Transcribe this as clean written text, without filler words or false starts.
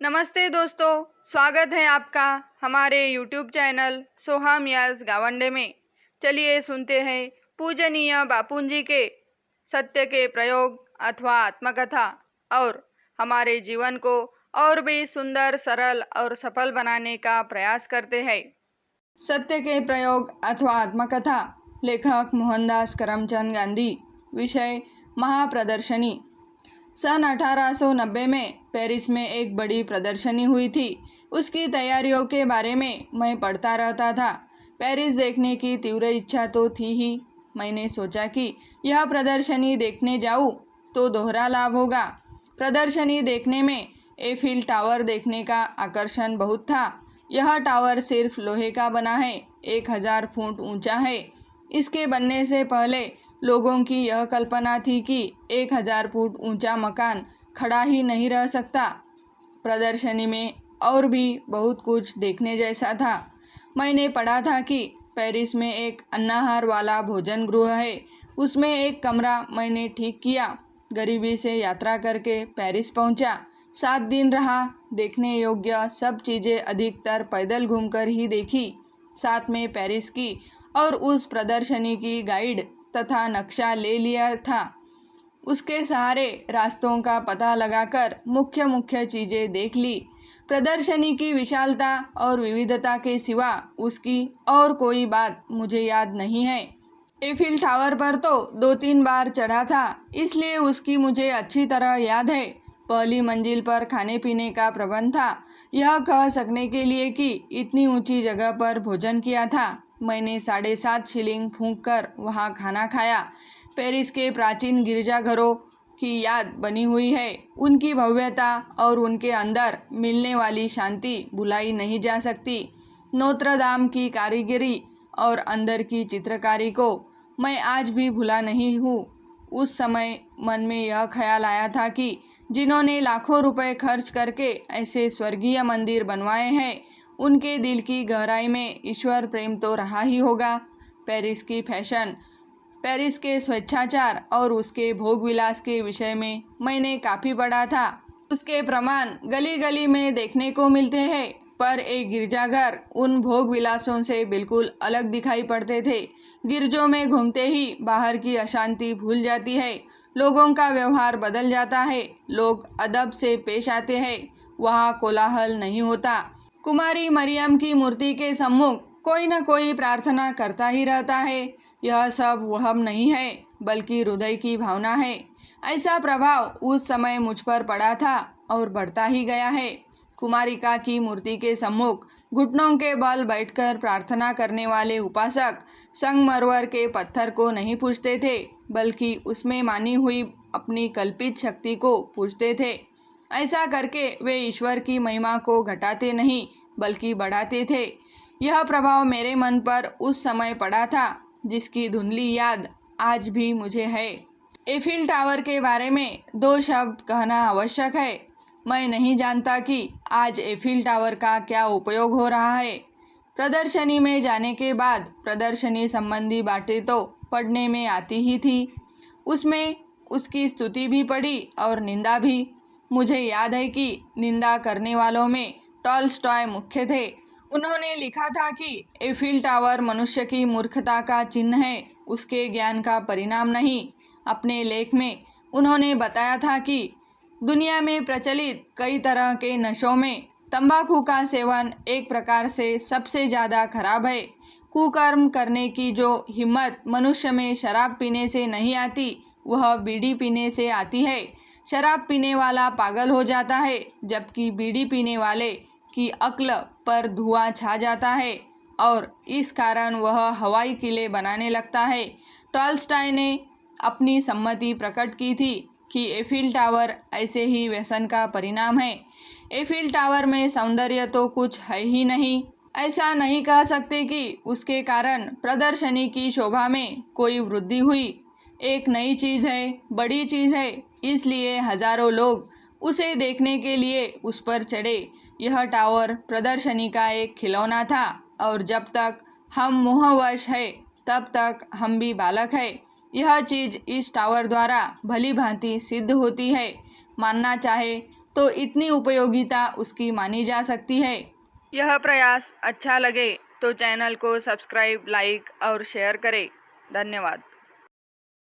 नमस्ते दोस्तों, स्वागत है आपका हमारे YouTube चैनल सोहम यस गावंडे में। चलिए सुनते हैं पूजनीय बापूजी के सत्य के प्रयोग अथवा आत्मकथा और हमारे जीवन को और भी सुंदर, सरल और सफल बनाने का प्रयास करते हैं। सत्य के प्रयोग अथवा आत्मकथा, लेखक मोहनदास करमचंद गांधी। विषय महाप्रदर्शनी। सन 1890 में पेरिस में एक बड़ी प्रदर्शनी हुई थी। उसकी तैयारियों के बारे में मैं पढ़ता रहता था। पेरिस देखने की तीव्र इच्छा तो थी ही। मैंने सोचा कि यह प्रदर्शनी देखने जाऊं तो दोहरा लाभ होगा। प्रदर्शनी देखने में एफिल टावर देखने का आकर्षण बहुत था। यह टावर सिर्फ लोहे का बना है, 1000 फुट ऊंचा है। इसके बनने से पहले लोगों की यह कल्पना थी कि 1000 फुट ऊंचा मकान खड़ा ही नहीं रह सकता। प्रदर्शनी में और भी बहुत कुछ देखने जैसा था। मैंने पढ़ा था कि पेरिस में एक अन्नाहार वाला भोजन गृह है। उसमें एक कमरा मैंने ठीक किया। गरीबी से यात्रा करके पेरिस पहुंचा। 7 दिन रहा। देखने योग्य सब चीज़ें अधिकतर पैदल घूमकर ही देखी। साथ में पेरिस की और उस प्रदर्शनी की गाइड तथा नक्शा ले लिया था। उसके सहारे रास्तों का पता लगाकर मुख्य मुख्य चीज़ें देख ली। प्रदर्शनी की विशालता और विविधता के सिवा उसकी और कोई बात मुझे याद नहीं है। एफिल टावर पर तो 2-3 बार चढ़ा था, इसलिए उसकी मुझे अच्छी तरह याद है। पहली मंजिल पर खाने पीने का प्रबंध था। यह कह सकने के लिए कि इतनी ऊंची जगह पर भोजन किया था। मैंने 7.5 शिलिंग फूंक कर वहाँ खाना खाया। पेरिस के प्राचीन गिरजाघरों की याद बनी हुई है। उनकी भव्यता और उनके अंदर मिलने वाली शांति भुलाई नहीं जा सकती। नोत्र दाम की कारीगरी और अंदर की चित्रकारी को मैं आज भी भुला नहीं हूँ। उस समय मन में यह ख्याल आया था कि जिन्होंने लाखों रुपए खर्च करके ऐसे स्वर्गीय मंदिर बनवाए हैं, उनके दिल की गहराई में ईश्वर प्रेम तो रहा ही होगा। पेरिस की फैशन, पेरिस के स्वेच्छाचार और उसके भोग विलास के विषय में मैंने काफ़ी पढ़ा था। उसके प्रमाण गली गली में देखने को मिलते हैं, पर एक गिरजाघर उन भोग विलासों से बिल्कुल अलग दिखाई पड़ते थे। गिरजों में घूमते ही बाहर की अशांति भूल जाती है। लोगों का व्यवहार बदल जाता है। लोग अदब से पेश आते हैं। वहाँ कोलाहल नहीं होता। कुमारी मरियम की मूर्ति के सम्मुख कोई न कोई प्रार्थना करता ही रहता है। यह सब वहम नहीं है, बल्कि हृदय की भावना है। ऐसा प्रभाव उस समय मुझ पर पड़ा था और बढ़ता ही गया है। कुमारिका की मूर्ति के सम्मुख घुटनों के बल बैठकर प्रार्थना करने वाले उपासक संगमरमर के पत्थर को नहीं पूजते थे, बल्कि उसमें मानी हुई अपनी कल्पित शक्ति को पूजते थे। ऐसा करके वे ईश्वर की महिमा को घटाते नहीं, बल्कि बढ़ाते थे। यह प्रभाव मेरे मन पर उस समय पड़ा था, जिसकी धुंधली याद आज भी मुझे है। एफिल टावर के बारे में 2 शब्द कहना आवश्यक है। मैं नहीं जानता कि आज एफिल टावर का क्या उपयोग हो रहा है। प्रदर्शनी में जाने के बाद प्रदर्शनी संबंधी बातें तो पढ़ने में आती ही थी। उसमें उसकी स्तुति भी पढ़ी और निंदा भी। मुझे याद है कि निंदा करने वालों में टॉलस्टॉय मुख्य थे। उन्होंने लिखा था कि एफिल टावर मनुष्य की मूर्खता का चिन्ह है, उसके ज्ञान का परिणाम नहीं। अपने लेख में उन्होंने बताया था कि दुनिया में प्रचलित कई तरह के नशों में तंबाकू का सेवन एक प्रकार से सबसे ज़्यादा खराब है। कुकर्म करने की जो हिम्मत मनुष्य में शराब पीने से नहीं आती, वह बीड़ी पीने से आती है। शराब पीने वाला पागल हो जाता है, जबकि बीड़ी पीने वाले की अक्ल पर धुआं छा जाता है और इस कारण वह हवाई किले बनाने लगता है। टॉलस्टॉय ने अपनी सम्मति प्रकट की थी कि एफिल टावर ऐसे ही व्यसन का परिणाम है। एफिल टावर में सौंदर्य तो कुछ है ही नहीं। ऐसा नहीं कह सकते कि उसके कारण प्रदर्शनी की शोभा में कोई वृद्धि हुई। एक नई चीज़ है, बड़ी चीज़ है, इसलिए हजारों लोग उसे देखने के लिए उस पर चढ़े। यह टावर प्रदर्शनी का एक खिलौना था और जब तक हम मोहवश है, तब तक हम भी बालक है। यह चीज़ इस टावर द्वारा भली भांति सिद्ध होती है। मानना चाहे तो इतनी उपयोगिता उसकी मानी जा सकती है। यह प्रयास अच्छा लगे तो चैनल को सब्सक्राइब, लाइक और शेयर करें। धन्यवाद।